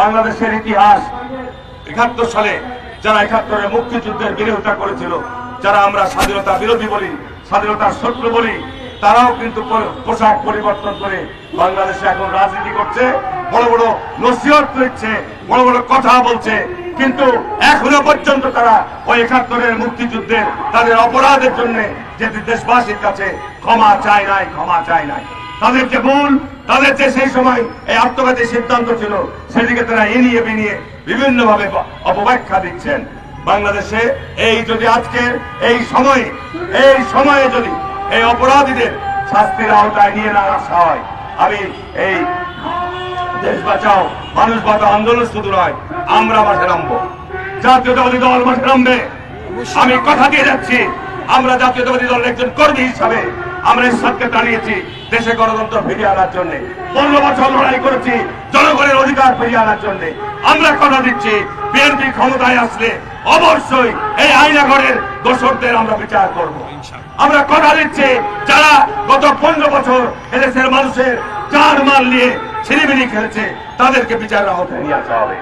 বাংলাদেশের ইতিহাস ৭১ সালে যারা ৭১-এর মুক্তিযুদ্ধের বিরোধিতা করেছিল, যারা আমরা স্বাধীনতা বিরোধী বলি, স্বাধীনতার শত্রু বলি, তারাও কিন্তু পোশাক পরিবর্তন করে বাংলাদেশে এখন রাজনীতি করছে, বড় বড় নসিহত করছে, বড় বড় কথা বলছে, কিন্তু এখনো পর্যন্ত তারা ওই ৭১-এর মুক্তিযুদ্ধের তাদের অপরাধের জন্য যে দেশবাসীর কাছে ক্ষমা চায় নাই। তাদের যে ভুল, তাদের যে সেই সময় এই আত্মঘাতী সিদ্ধান্ত ছিল, সেদিকে তারা এনিয়ে বিনিয়ে বিভিন্ন ভাবে অপব্যাখ্যা দিচ্ছেন। বাংলাদেশে এই যদি আজকের এই সময়ে যদি এই অপরাধীদের শাস্তির আওতায় নিয়ে না আসা হয়, আমি এই দেশ বাঁচাও মানুষ বাঁচাও আন্দোলন শুধু নয়, আমরা মাঠে নামবো, জাতীয়তাবাদী দল মাঠে নামবে। আমি কথা দিয়ে যাচ্ছি, আমরা জাতীয়তাবাদী দলের একজন কর্মী হিসাবে আমরা ইসলামকে দাঁড়িয়েছি দেশে গণতন্ত্র ফিরিয়ে আনার জন্য, 15 বছর লড়াই করেছি জনগণের অধিকার ফিরিয়ে আনার জন্য। আমরা কথা দিচ্ছি বিএনপি ক্ষমতায় আসলে অবশ্যই এই আইনাঘরের দোষরদের আমরা বিচার করব। আমরা কথা দিচ্ছি যারা গত 15 বছর এদেশের মানুষের জান মাল নিয়ে ছিনিমিনি খেলেছে, তাদেরকে বিচারের আওতায় নিয়ে আসা হবে।